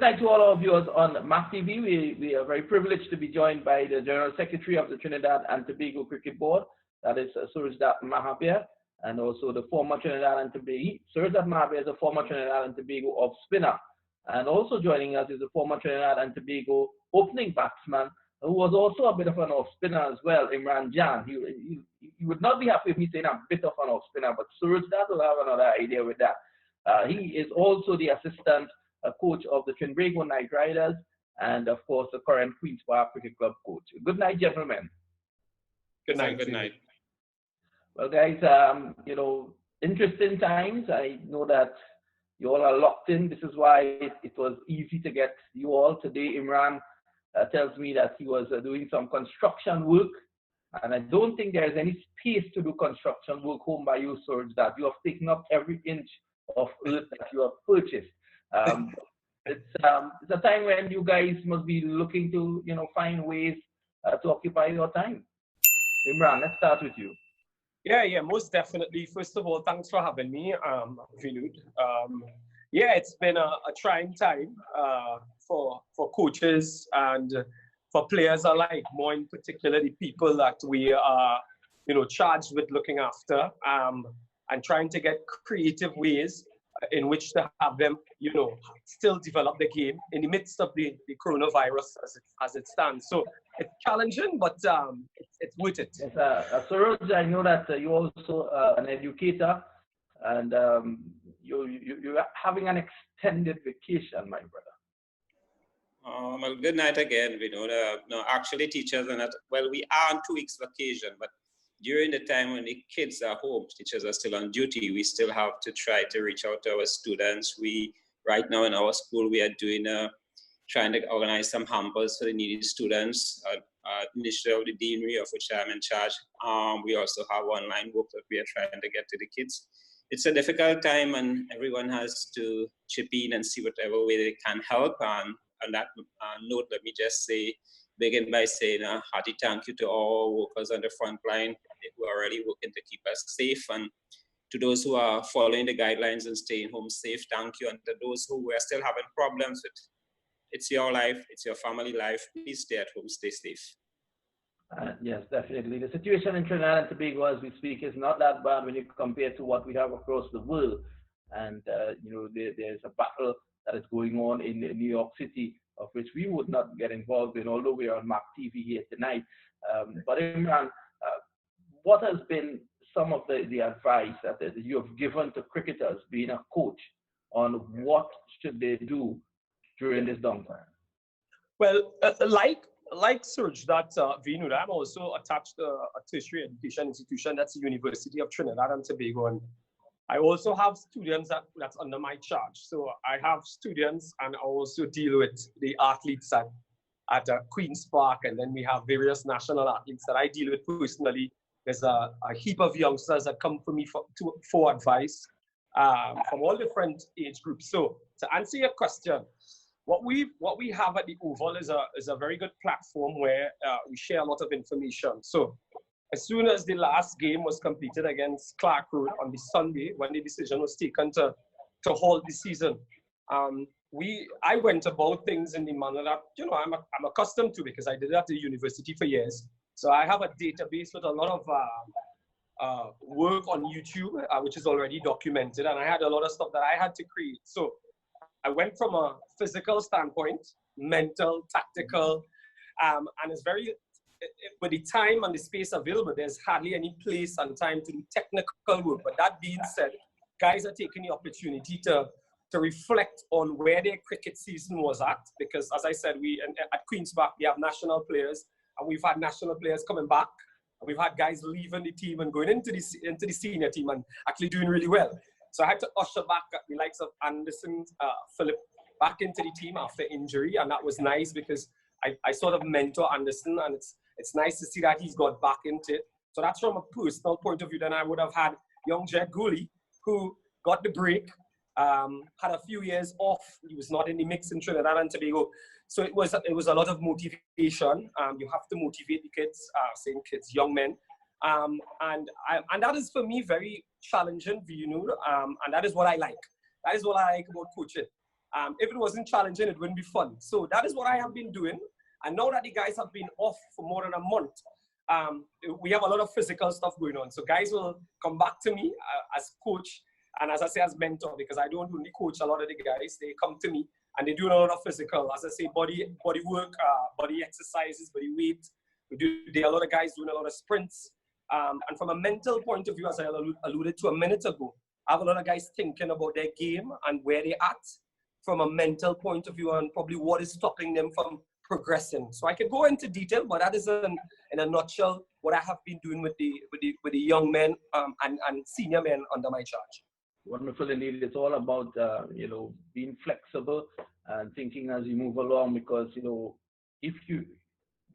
night to all our viewers on MAQ TV. We are very privileged to be joined by the General Secretary of the Trinidad and Tobago Cricket Board, that is Surujdath Mahabir, and also the former Trinidad and Tobago. Surujdath Mahabir is a former Trinidad and Tobago off spinner. And also joining us is the former Trinidad and Tobago opening batsman, who was also a bit of an off spinner as well, Imran Jan. He would not be happy with me saying a bit of an off spinner, but Surujdath will have another idea with that. He is also the assistant coach of the Trinbago Knight Riders, and of course the current Queen's Park Cricket Club coach. Good night, gentlemen. Good night. Good night. Well, guys, you know, interesting times. I know that you all are locked in. This is why it was easy to get you all today. Imran tells me that he was doing some construction work, and I don't think there is any space to do construction work home by you, Surge, that you have taken up every inch of earth that you have purchased. It's a time when you guys must be looking to, you know, find ways to occupy your time. Imran, let's start with you. Yeah, most definitely. First of all, thanks for having me, Vinud. Yeah, it's been a trying time for coaches and for players alike, more in particular the people that we are, you know, charged with looking after, and trying to get creative ways in which to have them, you know, still develop the game in the midst of the coronavirus as it stands. So it's challenging, but it's worth it. Yes, Suraj, I know that you're also an educator, and you're having an extended vacation, my brother. Well, good night again. We know no, actually teachers are not, well, we are on 2 weeks vacation, but during the time when the kids are home, teachers are still on duty, we still have to try to reach out to our students. Right now in our school, we are doing trying to organize some hampers for the needy students. Initiative of the deanery, of which I'm in charge. We also have online work that we are trying to get to the kids. It's a difficult time, and everyone has to chip in and see whatever way they can help. And on that note, let me just begin by saying a hearty thank you to all workers on the front line who are really working to keep us safe, and to those who are following the guidelines and staying home safe, thank you. And to those who are still having problems with, it's your life, it's your family life, please stay at home, stay safe. Yes, definitely. The situation in Trinidad and Tobago as we speak is not that bad when you compare to what we have across the world. And, you know, there's a battle that is going on in New York City, of which we would not get involved in, although we are on MAQ TV here tonight. But Imran, what has been some of the advice that you have given to cricketers, being a coach, on what should they do during this downtime? Well, like Surujdath, Vinud, I'm also attached to a tertiary education institution, that's the University of Trinidad and Tobago. And I also have students that's under my charge. So I have students, and I also deal with the athletes at Queen's Park, and then we have various national athletes that I deal with personally. There's a heap of youngsters that come for me for advice from all different age groups. So to answer your question, what we have at the Oval is a very good platform where we share a lot of information. So as soon as the last game was completed against Clark Road on the Sunday, when the decision was taken to halt the season, I went about things in the manner that, you know, I'm accustomed to, because I did it at the university for years. So I have a database with a lot of work on YouTube, which is already documented, and I had a lot of stuff that I had to create. So I went from a physical standpoint, mental, tactical, and it's very, with the time and the space available, there's hardly any place and time to do technical work. But that being said, guys are taking the opportunity to reflect on where their cricket season was at, because as I said, at Queen's Park, we have national players, and we've had national players coming back. We've had guys leaving the team and going into the senior team and actually doing really well. So I had to usher back the likes of Anderson, Philip, back into the team after injury, and that was nice because I sort of mentor Anderson, and it's nice to see that he's got back into it. So that's from a personal point of view. Then I would have had young Jed Gooley, who got the break, had a few years off. He was not in the mix in Trinidad and Tobago. So it was a lot of motivation. You have to motivate the kids, saying kids, young men. And that is for me very challenging, you know, and that is what I like. That is what I like about coaching. If it wasn't challenging, it wouldn't be fun. So that is what I have been doing. And now that the guys have been off for more than a month, we have a lot of physical stuff going on. So guys will come back to me as coach, and as I say, as mentor, because I don't only coach a lot of the guys. They come to me and they do a lot of physical, as I say, body work, body exercises, body weight. There are a lot of guys doing a lot of sprints. And from a mental point of view, as I alluded to a minute ago, I have a lot of guys thinking about their game and where they're at from a mental point of view, and probably what is stopping them from progressing. So I could go into detail, but that is in a nutshell what I have been doing with the young men and senior men under my charge. Wonderful indeed. It's all about being flexible and thinking as you move along, because if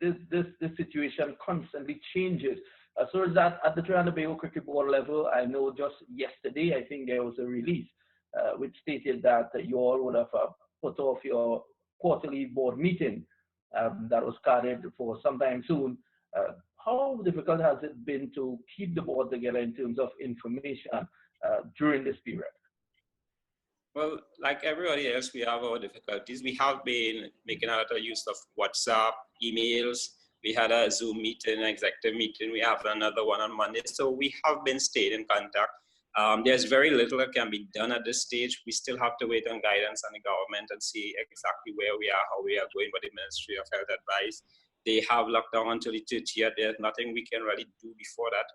this situation constantly changes. So that at the Trinidad and Tobago Cricket Board level, I know just yesterday, I think there was a release which stated that you all would have put off your quarterly board meeting that was scheduled for sometime soon. How difficult has it been to keep the board together in terms of information during this period? Well, like everybody else, we have our difficulties. We have been making a lot of use of WhatsApp, emails. We had a Zoom meeting, an executive meeting. We have another one on Monday. So we have been staying in contact. There's very little that can be done at this stage. We still have to wait on guidance on the government and see exactly where we are, how we are going, what the Ministry of Health advice. They have lockdown until the 30th. There's nothing we can really do before that.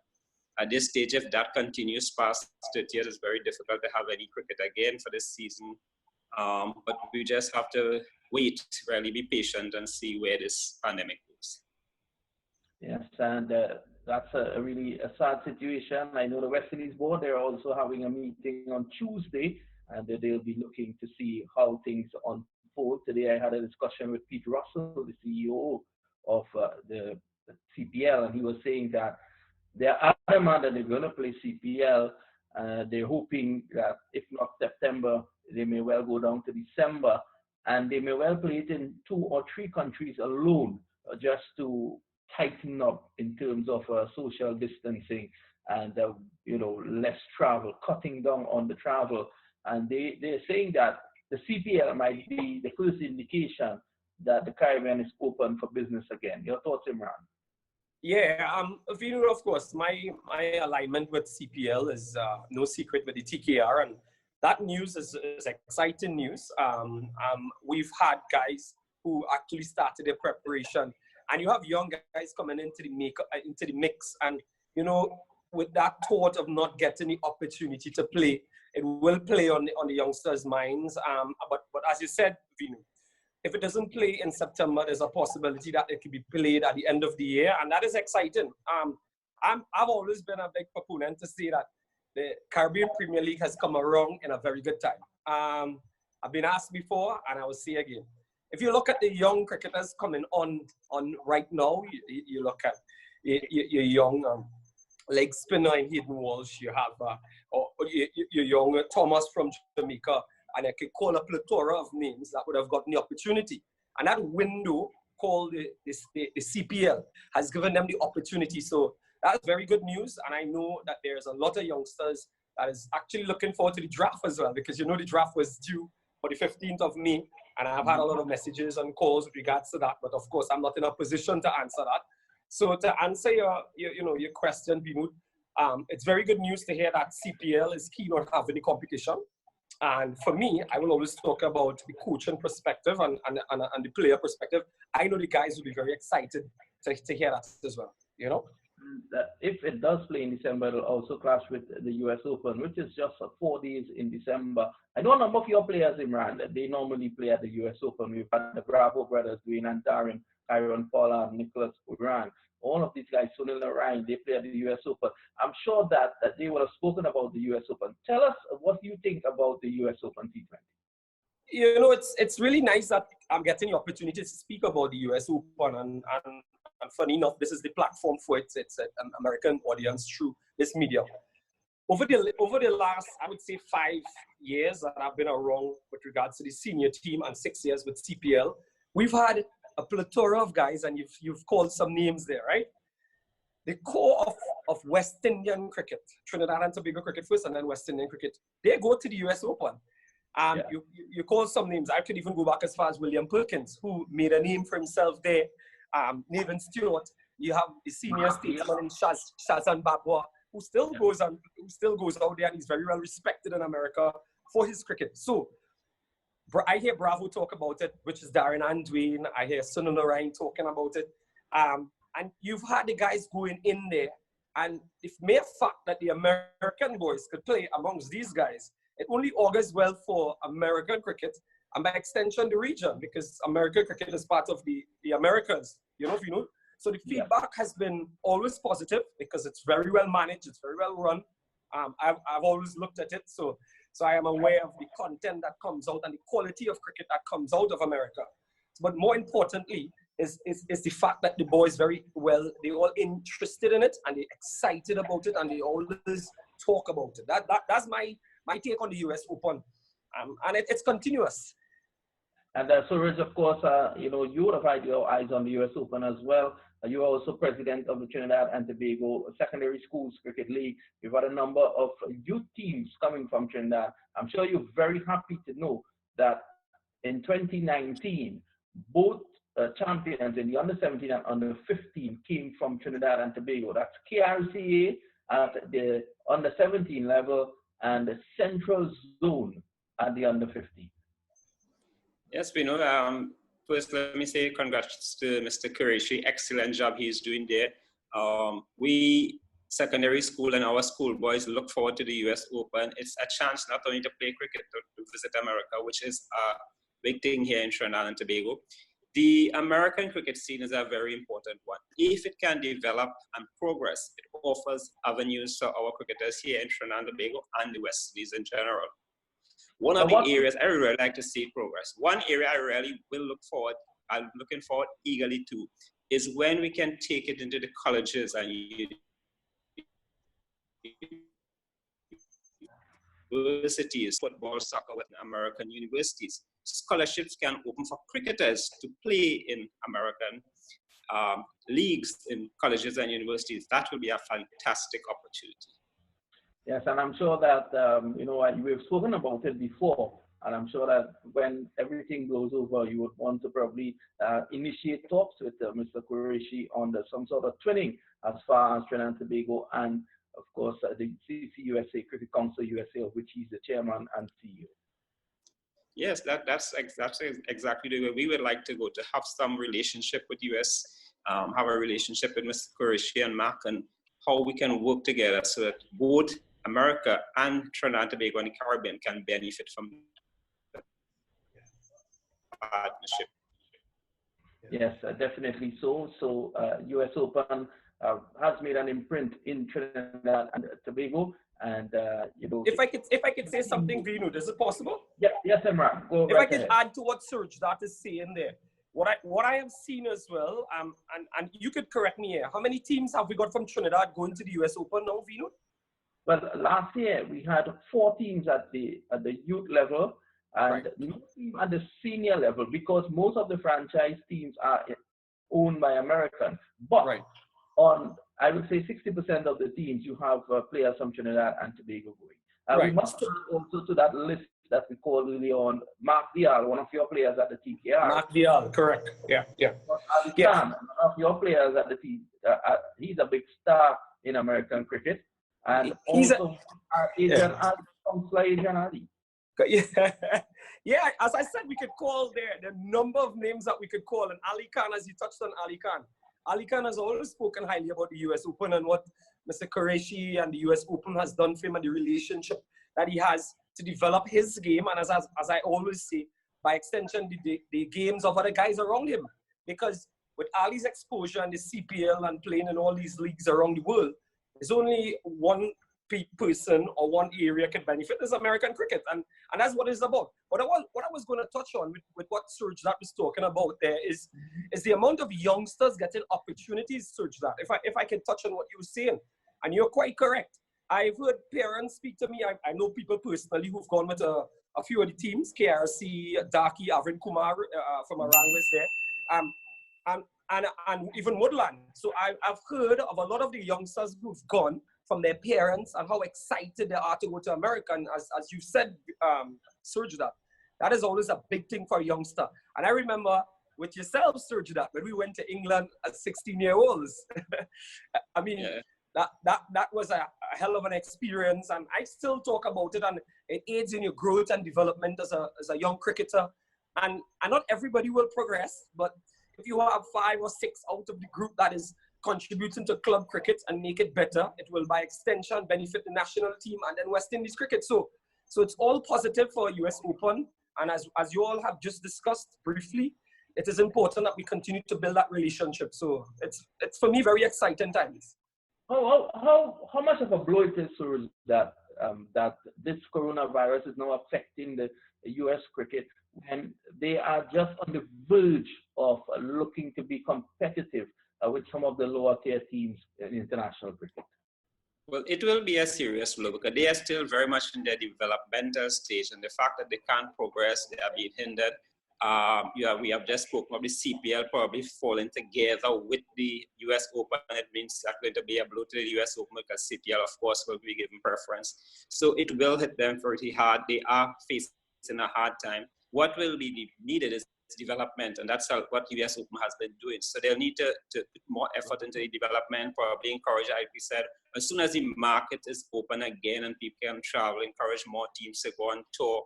At this stage, if that continues past 30th, it's very difficult to have any cricket again for this season. But we just have to wait, really be patient and see where this pandemic goes. Yes, and that's a really sad situation. I know the West Indies board, they're also having a meeting on Tuesday, and they'll be looking to see how things unfold. Today I had a discussion with Pete Russell, the CEO of the CPL, and he was saying that they're adamant that they're going to play CPL. They're hoping that if not September, they may well go down to December, and they may well play it in 2 or 3 countries alone, just to tighten up in terms of social distancing and less travel, cutting down on the travel. And they're saying that the CPL might be the first indication that the Caribbean is open for business again. Your thoughts, Imran? Yeah, of course, my alignment with CPL is no secret with the TKR, and that news is exciting news. We've had guys who actually started their preparation, and you have young guys coming into the mix, and with that thought of not getting the opportunity to play, it will play on the youngsters' minds. But as you said, Vinu, if it doesn't play in September, there's a possibility that it could be played at the end of the year, and that is exciting. I've always been a big proponent to say that the Caribbean Premier League has come around in a very good time. I've been asked before, and I will say again, if you look at the young cricketers coming on right now, you look at your young leg spinner in Hayden Walsh, you have your young Thomas from Jamaica, and I could call a plethora of names that would have gotten the opportunity. And that window called the CPL has given them the opportunity. So that's very good news. And I know that there's a lot of youngsters that is actually looking forward to the draft as well, because the draft was due for the 15th of May. And I've had a lot of messages and calls with regards to that. But of course, I'm not in a position to answer that. So to answer your question, Bimut, it's very good news to hear that CPL is keen on having the competition. And for me, I will always talk about the coaching perspective and the player perspective. I know the guys will be very excited to hear that as well, If it does play in December, it'll also clash with the US Open, which is just 4 days in December. I know a number of your players, Imran, that they normally play at the US Open. We've had the Bravo brothers, Dwayne and Darren, Kyron Pollard, Nicholas Uran. All of these guys, Sunil Narayan, they play at the US Open. I'm sure that they would have spoken about the US Open. Tell us what you think about the US Open T20. It's really nice that I'm getting the opportunity to speak about the US Open, and funny enough, this is the platform for it. It's an American audience through this media. Over the last, I would say, 5 years that I've been around with regards to the senior team, and 6 years with CPL, we've had a plethora of guys, and you've called some names there, right? The core of West Indian cricket, Trinidad and Tobago cricket first, and then West Indian cricket, they go to the US Open. You call some names. I could even go back as far as William Perkins, who made a name for himself there. Nathan Stewart. You have the senior statesman in Shazan Babwa, who still goes out there, and he's very well respected in America for his cricket. So I hear Bravo talk about it, which is Darren Andwayne. I hear Sunil Ryan talking about it. And you've had the guys going in there. And if mere fact that the American boys could play amongst these guys, it only augurs well for American cricket and by extension the region, because American cricket is part of the Americas, you know. So the feedback has been always positive because it's very well managed, it's very well run. I've always looked at it, so I am aware of the content that comes out and the quality of cricket that comes out of America. But more importantly is the fact that the boys they're all interested in it and they're excited about it and they always talk about it. That's my take on the US Open, and it's continuous. And Suraj, of course, you would have had your eyes on the US Open as well. You are also president of the Trinidad and Tobago Secondary Schools Cricket League. You've had a number of youth teams coming from Trinidad. I'm sure you're very happy to know that in 2019, both champions in the under-17 and under-15 came from Trinidad and Tobago. That's KRCA at the under-17 level and the Central Zone at the under-15. Yes, we know. First, let me say congrats to Mr. Qureshi. Excellent job he's doing there. We, secondary school and our school boys, look forward to the US Open. It's a chance not only to play cricket, to visit America, which is a big thing here in Trinidad and Tobago. The American cricket scene is a very important one. If it can develop and progress, it offers avenues for our cricketers here in Trinidad and Tobago and the West Indies in general. One of the areas I really like to see progress, one area I really I'm looking forward eagerly to, is when we can take it into the colleges and universities, football, soccer with American universities. Scholarships can open for cricketers to play in American leagues in colleges and universities. That will be a fantastic opportunity. Yes, and I'm sure that, we've spoken about it before, and I'm sure that when everything goes over, you would want to probably initiate talks with Mr. Qureshi on some sort of twinning as far as Trinidad and Tobago and, of course, the CCUSA, Cricket Council USA, of which he's the chairman and CEO. Yes, that's exactly the way we would like to go, to have some relationship with US, have a relationship with Mr. Qureshi and MAQ, and how we can work together so that both America and Trinidad and Tobago and the Caribbean can benefit from the partnership. Yes, definitely so. So US Open has made an imprint in Trinidad and Tobago, and If I could say something, Vinu, is it possible? Yes, Imran. Go if right I could ahead. add to what Surujdath is saying there, what I have seen as well, and you could correct me here. How many teams have we got from Trinidad going to the US Open now, Vinu? Well, last year we had 4 teams at the youth level and no team at the senior level, because most of the franchise teams are owned by Americans. But on, I would say, 60% of the teams, you have players from Trinidad and Tobago going. We must add also to that list that we called early on Mark Dial, one of your players at the TKR. Mark Dial, correct. Yeah. Ali Khan, one of your players at the team. He's a big star in American cricket. And he's also Adrian Ali. Yeah, as I said, we could call the number of names that we could call. And Ali Khan, as you touched on Ali Khan. Ali Khan has always spoken highly about the US Open and what Mr. Qureshi and the US Open has done for him and the relationship that he has to develop his game. And as I always say, by extension, the games of other guys around him. Because with Ali's exposure and the CPL and playing in all these leagues around the world, there's only one person or one area can benefit is American cricket, and that's what it's about. But what I was going to touch on with what Surujdath was talking about there is the amount of youngsters getting opportunities, Surujdath. If I can touch on what you were saying, and you're quite correct. I've heard parents speak to me. I know people personally who've gone with a few of the teams, KRC, Daki, Avrin Kumar from Arang was there, and even Woodland. So I've heard of a lot of the youngsters who've gone from their parents and how excited they are to go to America. And as you said, Surujdath, that is always a big thing for a youngster. And I remember with yourself, Surujdath, when we went to England as 16-year-olds. I mean, that was a hell of an experience, and I still talk about it, and it aids in your growth and development as a young cricketer. And not everybody will progress, but if you have 5 or 6 out of the group that is contributing to club cricket and make it better, it will by extension benefit the national team and then West Indies cricket. So it's all positive for US Open. And as you all have just discussed briefly, it is important that we continue to build that relationship. So it's for me very exciting times. How much of a blow it is, Suraj, that this coronavirus is now affecting the US cricket when they are just on the verge of looking to be competitive with some of the lower tier teams in international cricket? Well, it will be a serious blow because they are still very much in their developmental stage, and the fact that they can't progress, they are being hindered. We have just spoken of the CPL probably falling together with the US Open. It means that's going to be a blow to the US Open because CPL, of course, will be given preference. So it will hit them pretty hard. They are facing a hard time. What will be needed is development, and that's what US Open has been doing. So they'll need to put more effort into the development, probably encourage, like we said, as soon as the market is open again and people can travel, encourage more teams to go on tour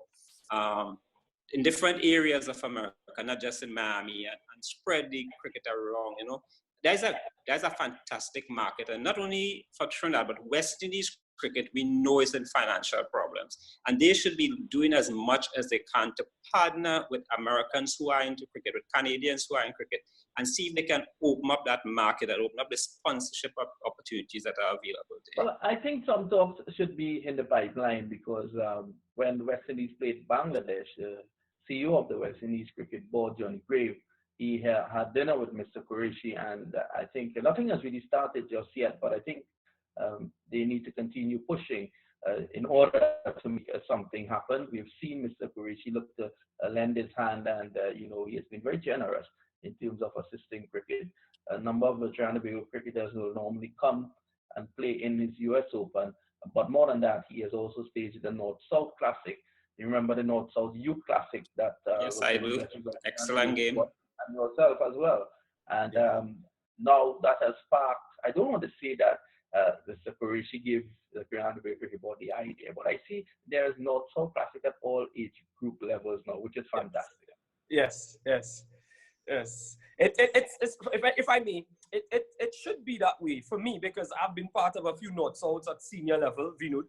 in different areas of America, not just in Miami, and spread the cricket around. You know, there's a fantastic market, and not only for Trinidad, but West Indies cricket, we know is in financial problems, and they should be doing as much as they can to partner with Americans who are into cricket, with Canadians who are in cricket, and see if they can open up that market and open up the sponsorship opportunities that are available there. Well, I think some talks should be in the pipeline because when the West Indies played Bangladesh, CEO of the West Indies Cricket Board, Johnny Grave, he had dinner with Mr. Qureshi, and I think nothing has really started just yet, but I think they need to continue pushing in order to make something happen. We've seen Mr. Qureshi look to lend his hand, and he has been very generous in terms of assisting cricket. A number of the Trinidad cricketers will normally come and play in his US Open, but more than that, he has also staged the North-South Classic. You remember the North-South Youth Classic? That yes, I do. Excellent game. And yourself as well. And now that has sparked, I don't want to say that Mr. Qureshi gave the Trinidad Cricket Board the idea, but I see there is North-South Classic at all age group levels now, which is fantastic. Yes. It's if I may, it should be that way for me because I've been part of a few North-Souths at senior level, Vinud,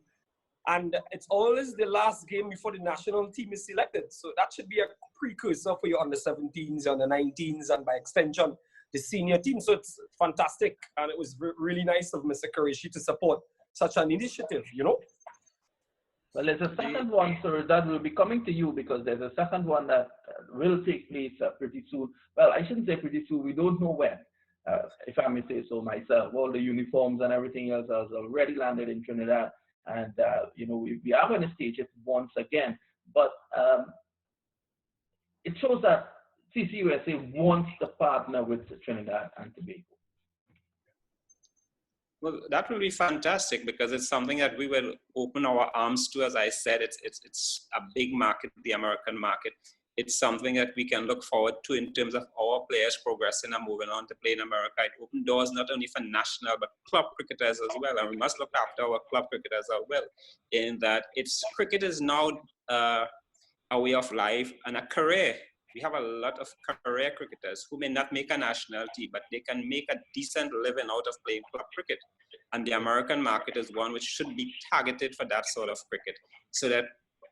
and it's always the last game before the national team is selected. So that should be a precursor for your under-17s, under-19s, and by extension, the senior team. So it's fantastic, and it was really nice of Mr. Qureshi to support such an initiative, Well, there's a second one, sir, that will be coming to you because there's a second one that will take place pretty soon. Well, I shouldn't say pretty soon. We don't know when, if I may say so myself. All the uniforms and everything else has already landed in Trinidad. And, we are going to stage it once again. But it shows that CCUSA wants to partner with Trinidad and Tobago. Well, that will be fantastic because it's something that we will open our arms to. As I said, it's a big market, the American market. It's something that we can look forward to in terms of our players progressing and moving on to play in America. It opens doors not only for national but club cricketers as well, and we must look after our club cricketers as well. In that, cricket is now a way of life and a career. We have a lot of career cricketers who may not make a national team, but they can make a decent living out of playing club cricket. And the American market is one which should be targeted for that sort of cricket, so that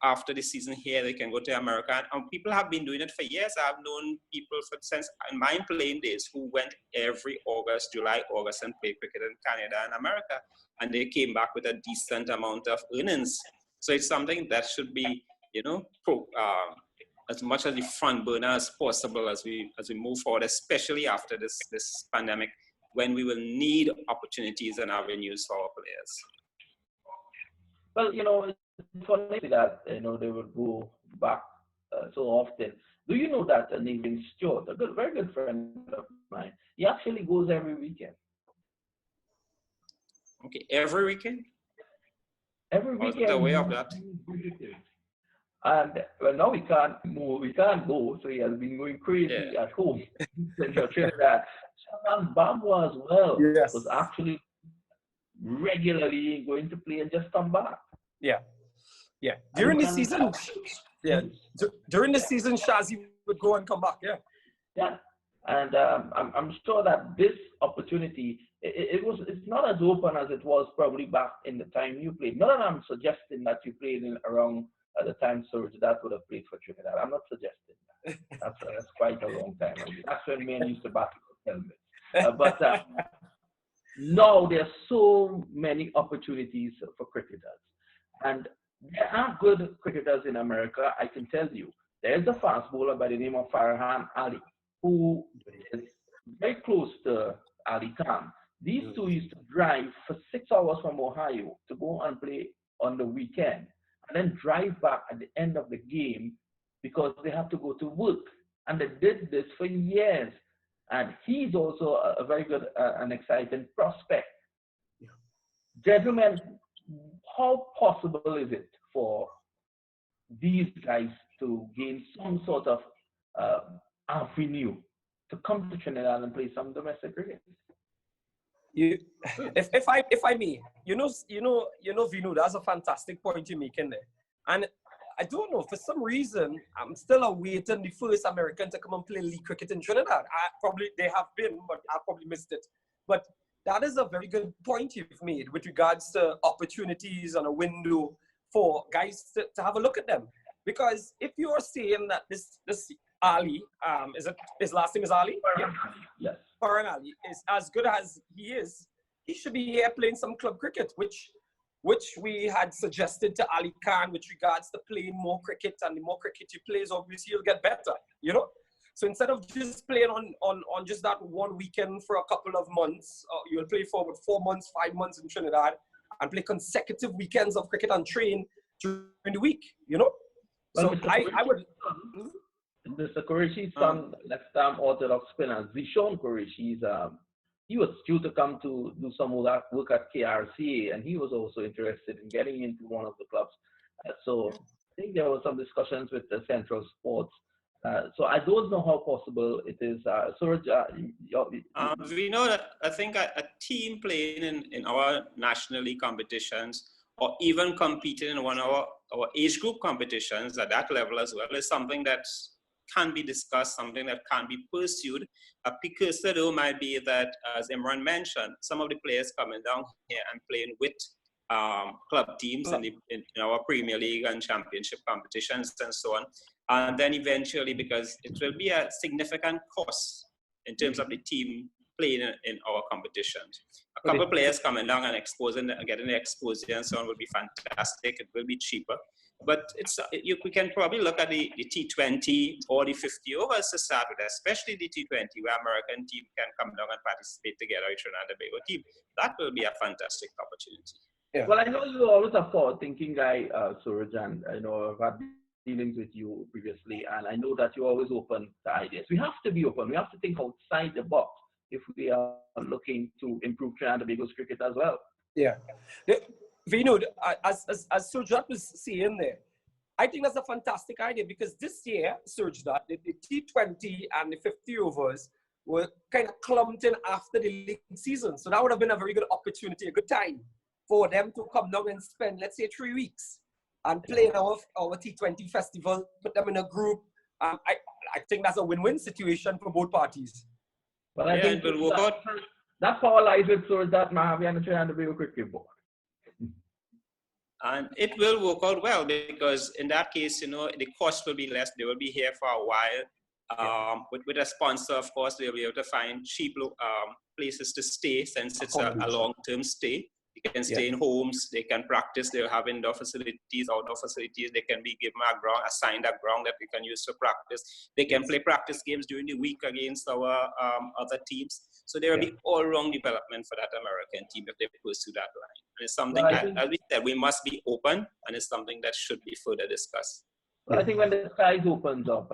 after the season here, they can go to America. And people have been doing it for years. I've known people since in my playing days who went every July, August, and played cricket in Canada and America. And they came back with a decent amount of earnings. So it's something that should be, as much as the front burner as possible as we move forward, especially after this pandemic, when we will need opportunities and avenues for our players. Well, it's funny that they would go back so often. Do you know that Nathan Stewart, a very good friend of mine, he actually goes every weekend? Okay, every weekend? Every I wasn't weekend. aware of that. And well, now we can't move, we can't go, so he has been going crazy at home. Trinidad. Shaban Bamba as well was actually regularly going to play and just come back. Yeah. During the season, during the season, Shazi would go and come back. Yeah, and I'm sure that this opportunity, it's not as open as it was probably back in the time you played. Not that I'm suggesting that you played in around the time Surujdath would have played for Trinidad. I'm not suggesting that. That's quite a long time. I mean, that's when men used to battle for helmets. But now there are so many opportunities for cricketers, and there are good cricketers in America. I can tell you, there's a fast bowler by the name of Farhan Ali, who is very close to Ali Khan. These two used to drive for 6 hours from Ohio to go and play on the weekend, and then drive back at the end of the game because they have to go to work. And they did this for years. And he's also a very good and exciting prospect. Gentlemen, how possible is it for these guys to gain some sort of avenue to come to Trinidad and play some domestic cricket? If I may, Vinu, that's a fantastic point you're making there. And I don't know, for some reason, I'm still awaiting the first American to come and play league cricket in Trinidad. They have been, but I probably missed it. But that is a very good point you've made with regards to opportunities and a window for guys to have a look at them. Because if you're saying that this Ali, his last name is Ali? Yes. Farhan Ali is as good as he is, he should be here playing some club cricket, which we had suggested to Ali Khan with regards to playing more cricket, and the more cricket he plays, obviously he'll get better, So instead of just playing on just that one weekend for a couple of months, you'll play for 4 months, 5 months in Trinidad and play consecutive weekends of cricket and train during the week, Well, So I would... Mr. Qureshi's son, left-arm orthodox spinner, Zishon Qureshi, he was due to come to do some of that work at KRCA, and he was also interested in getting into one of the clubs. So I think there were some discussions with the Central Sports. So I don't know how possible it is. Suraj, we know that I think a team playing in our national league competitions, or even competing in one of our age group competitions at that level as well, is something that can be discussed, something that can be pursued. A precursor though might be that, as Imran mentioned, some of the players coming down here and playing with club teams in our Premier League and Championship competitions and so on. And then eventually, because it will be a significant cost in terms of the team playing in our competitions. A couple of players coming down and getting the exposure and so on will be fantastic. It will be cheaper. But we can probably look at the T20 or the 50 overs to start with, especially the T20, where American team can come down and participate together with Trinidad and Tobago team. That will be a fantastic opportunity. Yeah. Well, I know you always a forward-thinking guy, Suraj, and I know I've had dealings with you previously, and I know that you're always open to ideas. We have to be open. We have to think outside the box if we are looking to improve Trinidad and Tobago's cricket as well. Yeah. Vinu, as Surujdath was saying there, I think that's a fantastic idea, because this year, Surujdath, the T20 and the 50 overs were kind of clumped in after the league season. So that would have been a very good opportunity, a good time for them to come down and spend, let's say, 3 weeks and play in our T20 festival, put them in a group. I think that's a win-win situation for both parties. But I think it will work out. That power lies with Surujdath, Mahabir, and the Trinidad and Tobago Cricket Board. And it will work out well, because in that case, the cost will be less. They will be here for a while. With a sponsor, of course, they'll be able to find cheap places to stay, since it's a long-term stay. They can stay in homes, they can practice, they'll have indoor facilities, outdoor facilities, they can be given assigned a ground that we can use to practice. They can play practice games during the week against our other teams. So there will be all-round development for that American team if they pursue that line. And it's something, as we said, we must be open, and it's something that should be further discussed. Well, I think when the skies opens up,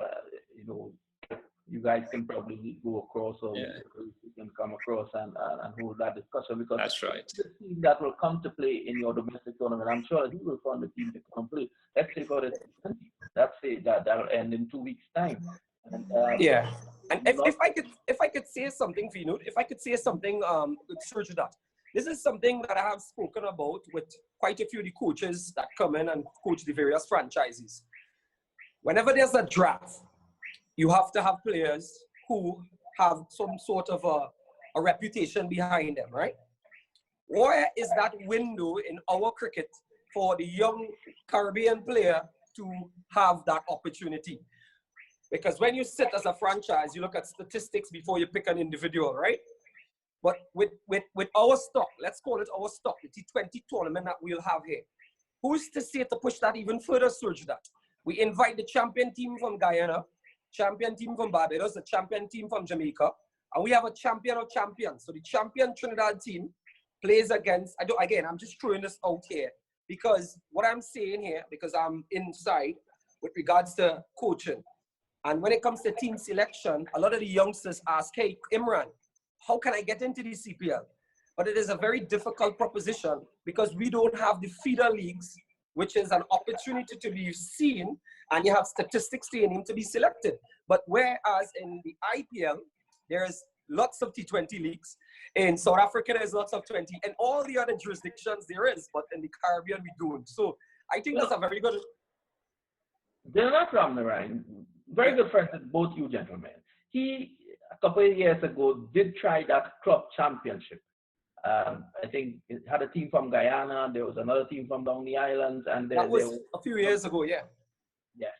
you guys can probably go across, or Yeah. you can come across and hold that discussion, because That's right. the team that will come to play in your domestic tournament, I'm sure that he will find the team to come play. Let's say for the T20, that's it, that'll end in 2 weeks' time. And, yeah. And if I could say something, Vinu, if I could say something with Surujdath, this is something that I have spoken about with quite a few of the coaches that come in and coach the various franchises. Whenever there's a draft, you have to have players who have some sort of a reputation behind them, right? Where is that window in our cricket for the young Caribbean player to have that opportunity? Because when you sit as a franchise, you look at statistics before you pick an individual, right? But with our stock, let's call it our stock, the T20 tournament that we'll have here, who's to say to push that even further, Surujdath? We invite the champion team from Guyana, champion team from Barbados, the champion team from Jamaica, and we have a champion of champions. So the champion Trinidad team plays against, I'm just throwing this out here, because what I'm saying here, because I'm inside with regards to coaching, and when it comes to team selection, a lot of the youngsters ask, hey, Imran, how can I get into the CPL? But it is a very difficult proposition because we don't have the feeder leagues, which is an opportunity to be seen, and you have statistics training to be selected. But whereas in the IPL, there's lots of T20 leagues. In South Africa, there's lots of 20. And all the other jurisdictions there is, but in the Caribbean, we don't. So I think that's a very good... They're not from the Rhine. Very good friends with both you gentlemen. He, a couple of years ago, did try that club championship. I think it had a team from Guyana. There was another team from down the islands, and that was a few years ago, yeah. Yes,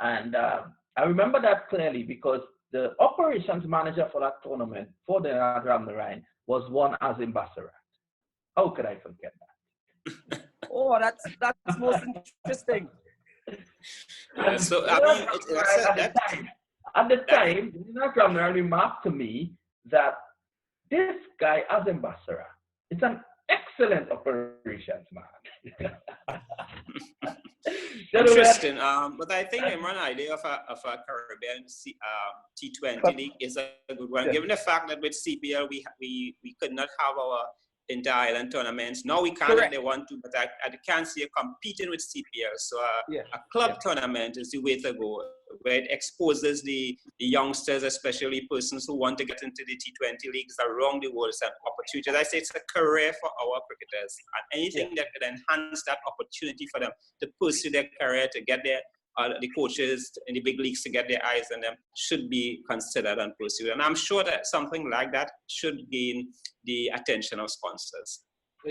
and I remember that clearly because the operations manager for that tournament for the Rhine was one Azim Bassarat. How could I forget that? Oh, that's most interesting. So at the time, the Rhine remarked to me that this guy, Azim Basara, is an excellent operations man. Interesting. But I think Imran's idea of a Caribbean T20 league is a good one. Given the fact that with CPL we could not have our inter-island tournaments. Now we can if they want to, but I can't see it competing with CPL. So a club tournament is the way to go, where it exposes the youngsters, especially persons who want to get into the T20 leagues around the world, as an opportunity. As I say, it's a career for our cricketers, and anything that could enhance that opportunity for them to pursue their career, to get their the coaches in the big leagues to get their eyes on them, should be considered and pursued. And I'm sure that something like that should gain the attention of sponsors.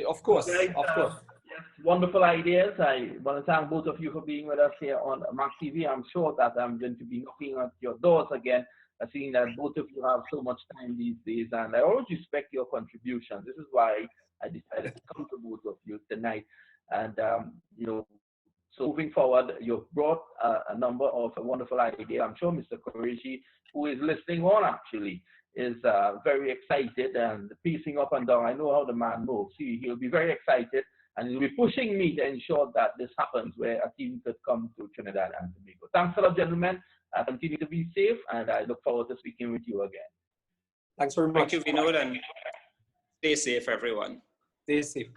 Of course, of course. Yes, wonderful ideas. I want to thank both of you for being with us here on MAQ TV. I'm sure that I'm going to be knocking at your doors again, seeing that both of you have so much time these days, and I always respect your contributions. This is why I decided to come to both of you tonight. And so moving forward, you've brought a number of wonderful ideas. I'm sure Mr. Qureshi, who is listening on actually, is very excited and pacing up and down. I know how the man moves. He'll be very excited, and he'll be pushing me to ensure that this happens, where a team could come to Trinidad and Tobago. Thanks a lot, gentlemen. Continue to be safe, and I look forward to speaking with you again. Thanks very much. Thank you, Vinod, and stay safe, everyone. Stay safe.